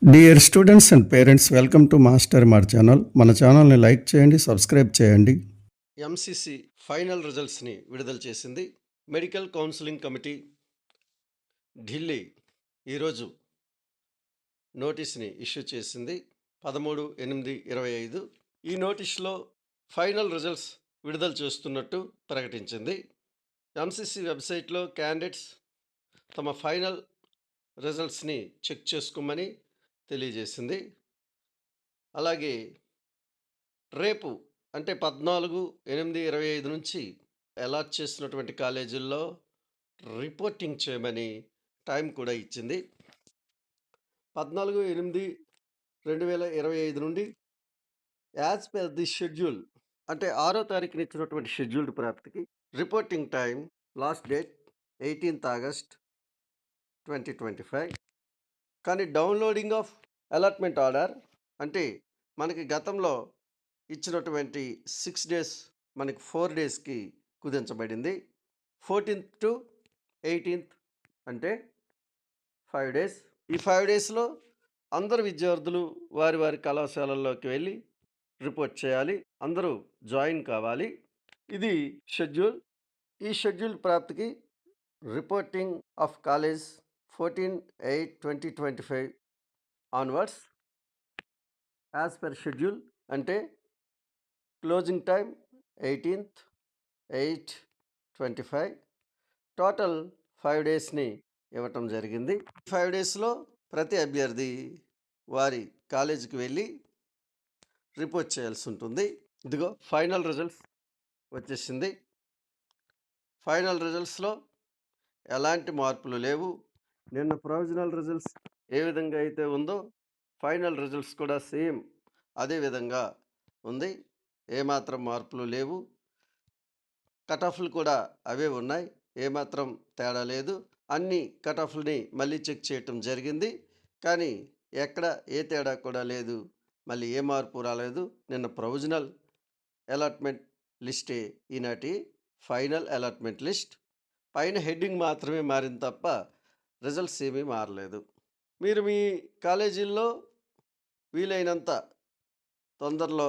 Dear students and parents, welcome to master మార్ channel. మన ఛానల్ని లైక్ చేయండి, సబ్స్క్రైబ్ చేయండి. ఎంసీసీ ఫైనల్ రిజల్ట్స్ని విడుదల చేసింది. మెడికల్ కౌన్సిలింగ్ కమిటీ ఢిల్లీ ఈరోజు నోటీస్ని ఇష్యూ చేసింది 13/8/25. ఈ నోటీస్లో ఫైనల్ రిజల్ట్స్ విడుదల చేస్తున్నట్టు ప్రకటించింది. ఎంసీసీ వెబ్సైట్లో క్యాండిడేట్స్ తమ ఫైనల్ రిజల్ట్స్ని చెక్ చేసుకోమని తెలియజేసింది. అలాగే రేపు అంటే 14/8/25 నుంచి అలాట్ చేసినటువంటి కాలేజీల్లో రిపోర్టింగ్ చేయమని టైం కూడా ఇచ్చింది. 14/8/2025 నుండి యాజ్ పర్ ది షెడ్యూల్ అంటే 6వ తారీఖున ఇచ్చినటువంటి షెడ్యూల్డ్ ప్రాప్తికి reporting time last date 18th August 2025. కానీ డౌన్లోడింగ్ ఆఫ్ అలాట్మెంట్ ఆర్డర్ అంటే మనకి గతంలో ఇచ్చినటువంటి 6 days మనకి 4 daysకి కుదించబడింది. 14th to 18th అంటే 5 days. ఈ 5 daysలో అందరు విద్యార్థులు వారి వారి కళాశాలల్లోకి వెళ్ళి రిపోర్ట్ చేయాలి. అందరూ జాయిన్ కావాలి. ఇది షెడ్యూల్. ఈ షెడ్యూల్ ప్రాప్తికి reporting of college 14/8/2025 onwards as per schedule అంటే క్లోజింగ్ టైం 18th 8/25. టోటల్ 5 daysని ఇవ్వటం జరిగింది. 5 daysలో ప్రతి అభ్యర్థి వారి కాలేజీకి వెళ్ళి రిపోర్ట్ చేయాల్సి ఉంటుంది. ఇదిగో ఫైనల్ రిజల్ట్స్ వచ్చేసింది. ఫైనల్ రిజల్ట్స్లో ఎలాంటి మార్పులు లేవు. నిన్న ప్రొవిజనల్ రిజల్ట్స్ ఏ విధంగా అయితే ఉందో ఫైనల్ రిజల్ట్స్ కూడా సేమ్ అదే విధంగా ఉంది. ఏమాత్రం మార్పులు లేవు. కట్ ఆఫ్లు కూడా అవే ఉన్నాయి. ఏమాత్రం తేడా లేదు. అన్ని కట్ ఆఫ్లని మళ్ళీ చెక్ చేయటం జరిగింది. కానీ ఎక్కడ ఏ తేడా కూడా లేదు. మళ్ళీ ఏ మార్పు రాలేదు. నిన్న ప్రొవిజనల్ అలాట్మెంట్ లిస్టే ఈనాటి ఫైనల్ అలాట్మెంట్ లిస్ట్. పైన హెడ్డింగ్ మాత్రమే మారింది తప్ప రిజల్ట్స్ ఏమీ మారలేదు. మీరు మీ కాలేజీల్లో వీలైనంత తొందరలో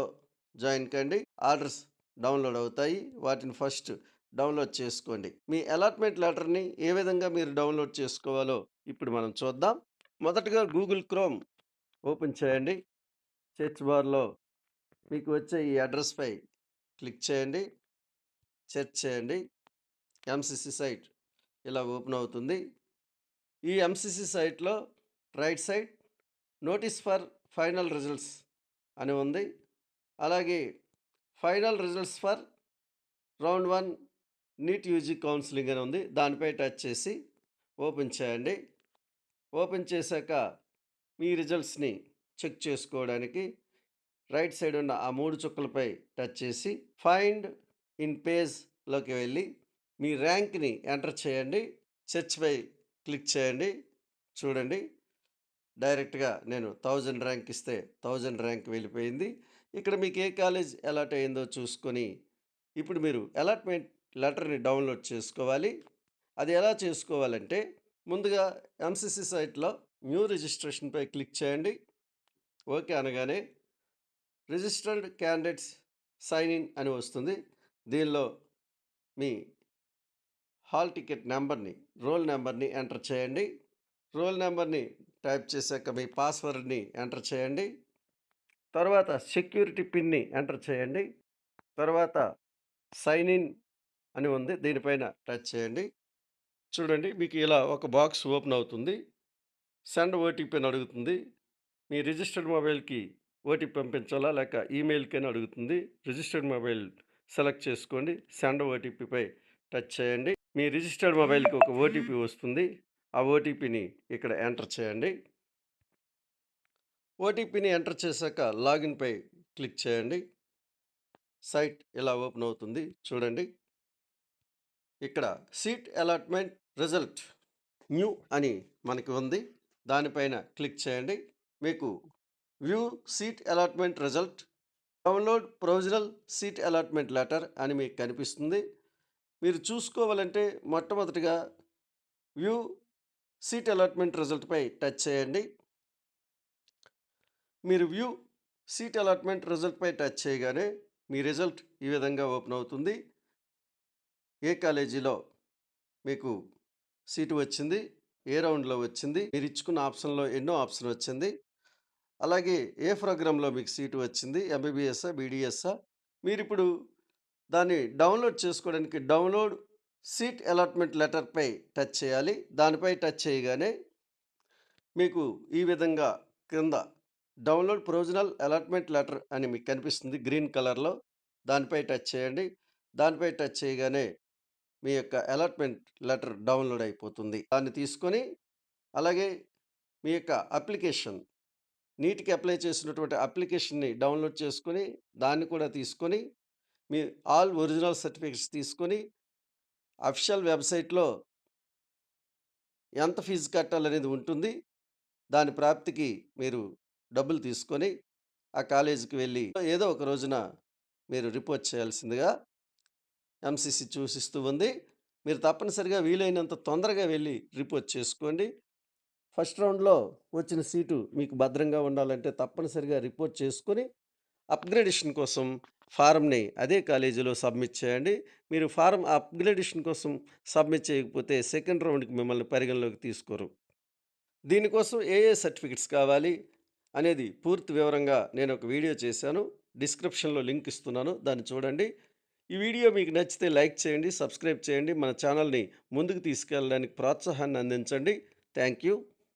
జాయిన్ కండి. ఆర్డర్స్ డౌన్లోడ్ అవుతాయి. వాటిని ఫస్ట్ డౌన్లోడ్ చేసుకోండి. మీ అలాట్మెంట్ లెటర్ని ఏ విధంగా మీరు డౌన్లోడ్ చేసుకోవాలో ఇప్పుడు మనం చూద్దాం. మొదటగా గూగుల్ క్రోమ్ ఓపెన్ చేయండి. సెర్చ్ బార్లో మీకు వచ్చే ఈ అడ్రస్పై క్లిక్ చేయండి. సెర్చ్ చేయండి. ఎంసీసీ సైట్ ఇలా ఓపెన్ అవుతుంది. ఈ ఎంసీసీ సైట్లో right side notice for final results అని ఉంది. అలాగే final results for round 1 NEET UG counselling అని ఉంది. దానిపై టచ్ చేసి ఓపెన్ చేయండి. ఓపెన్ చేశాక మీ రిజల్ట్స్ని చెక్ చేసుకోవడానికి రైట్ సైడ్ ఉన్న ఆ 3 చుక్కలపై టచ్ చేసి ఫైండ్ ఇన్ పేజ్లోకి వెళ్ళి మీ ర్యాంక్ని ఎంటర్ చేయండి. సెర్చ్పై క్లిక్ చేయండి. చూడండి, డైరెక్ట్గా నేను 1000 ర్యాంక్ ఇస్తే 1000 ర్యాంక్ వెళ్ళిపోయింది. ఇక్కడ మీకు ఏ కాలేజ్ అలాట్ అయిందో చూసుకొని ఇప్పుడు మీరు అలాట్మెంట్ లెటర్ని డౌన్లోడ్ చేసుకోవాలి. అది ఎలా చేసుకోవాలంటే ముందుగా ఎంసీసీ సైట్లో న్యూ రిజిస్ట్రేషన్పై క్లిక్ చేయండి. ఓకే అనగానే రిజిస్టర్డ్ క్యాండిడేట్స్ సైన్ ఇన్ అని వస్తుంది. దీనిలో మీ హాల్ టికెట్ నెంబర్ని, రోల్ నెంబర్ని ఎంటర్ చేయండి. రోల్ నెంబర్ని టైప్ చేశాక మీ పాస్వర్డ్ని ఎంటర్ చేయండి. తర్వాత సెక్యూరిటీ పిన్ని ఎంటర్ చేయండి. తర్వాత సైన్ ఇన్ అని ఉంది, దీనిపైన టచ్ చేయండి. చూడండి, మీకు ఇలా ఒక బాక్స్ ఓపెన్ అవుతుంది. సెండ్ ఓటీపీ అని అడుగుతుంది. మీ రిజిస్టర్డ్ మొబైల్కి ఓటీపీ పంపించాలా లేక ఈమెయిల్కి అని అడుగుతుంది. రిజిస్టర్డ్ మొబైల్ సెలెక్ట్ చేసుకోండి. సెండ్ ఓటీపీపై టచ్ చేయండి. మీ రిజిస్టర్డ్ మొబైల్కి ఒక ఓటీపీ వస్తుంది. ఆ ఓటీపీని ఇక్కడ ఎంటర్ చేయండి. ఓటీపీని ఎంటర్ చేశాక లాగిన్పై క్లిక్ చేయండి. సైట్ ఇలా ఓపెన్ అవుతుంది. చూడండి, ఇక్కడ సీట్ అలాట్మెంట్ రిజల్ట్ న్యూ అని మనకి ఉంది. దానిపైన క్లిక్ చేయండి. మీకు view seat allotment result, download provisional seat allotment letter అని మీకు కనిపిస్తుంది. మీరు చూసుకోవాలంటే మొట్టమొదటిగా వ్యూ సీట్ అలాట్మెంట్ రిజల్ట్పై టచ్ చేయండి. మీరు వ్యూ సీట్ అలాట్మెంట్ రిజల్ట్పై టచ్ చేయగానే మీ రిజల్ట్ ఈ విధంగా ఓపెన్ అవుతుంది. ఏ కాలేజీలో మీకు సీటు వచ్చింది, ఏ రౌండ్లో వచ్చింది, మీరు ఇచ్చుకున్న ఆప్షన్లో ఎన్నో ఆప్షన్ వచ్చింది, అలాగే ఏ ప్రోగ్రాంలో మీకు సీటు వచ్చింది, ఎంబీబీఎస్ఆ, బీడీఎస్ఆ. మీరు ఇప్పుడు దాన్ని డౌన్లోడ్ చేసుకోవడానికి డౌన్లోడ్ సీట్ అలాట్మెంట్ లెటర్పై టచ్ చేయాలి. దానిపై టచ్ చేయగానే మీకు ఈ విధంగా క్రింద డౌన్లోడ్ ప్రొవిజనల్ అలాట్మెంట్ లెటర్ అని మీకు కనిపిస్తుంది గ్రీన్ కలర్లో. దానిపై టచ్ చేయండి. దానిపై టచ్ చేయగానే మీ యొక్క అలాట్మెంట్ లెటర్ డౌన్లోడ్ అయిపోతుంది. దాన్ని తీసుకొని అలాగే మీ యొక్క అప్లికేషన్ నీట్‌కి అప్లై చేసినటువంటి అప్లికేషన్‌ని డౌన్లోడ్ చేసుకొని, దాన్ని కూడా తీసుకొని, మీ ఆల్ ఒరిజినల్ సర్టిఫికేట్స్ తీసుకొని, అఫీషియల్ వెబ్‌సైట్‌లో ఎంత ఫీజు కట్టాలనేది ఉంటుంది. దాని ప్రాప్తికి మీరు డబ్బులు తీసుకొని, ఆ కాలేజీకి వెళ్ళి ఏదో ఒక రోజున మీరు రిపోర్ట్ చేయాల్సిందిగా ఎంసీసీ సూచిస్తూ ఉంది. మీరు తప్పనిసరిగా వీలైనంత తొందరగా వెళ్ళి రిపోర్ట్ చేసుకోండి. ఫస్ట్ రౌండ్‌లో వచ్చిన సీటు మీకు భద్రంగా ఉండాలంటే తప్పనిసరిగా రిపోర్ట్ చేసుకొని, అప్‌గ్రేడేషన్ కోసం ఫారమ్‌ని అదే కాలేజీలో సబ్మిట్ చేయండి. మీరు ఫారమ్ అప్‌గ్రేడేషన్ కోసం సబ్మిట్ చేయకపోతే సెకండ్ రౌండ్‌కి మిమ్మల్ని పరిగణలోకి తీసుకోరు. దీనికోసం ఏ ఏ సర్టిఫికేట్స్ కావాలి అనేది పూర్తి వివరంగా నేను ఒక వీడియో చేశాను. డిస్క్రిప్షన్‌లో లింక్ ఇస్తున్నాను. దాన్ని చూడండి. ఈ వీడియో మీకు నచ్చితే లైక్ చేయండి, సబ్స్క్రైబ్ చేయండి. మన ఛానల్‌ని ముందుకు తీసుకెళ్ళడానికి ప్రోత్సాహాన్ని అందించండి. Thank you.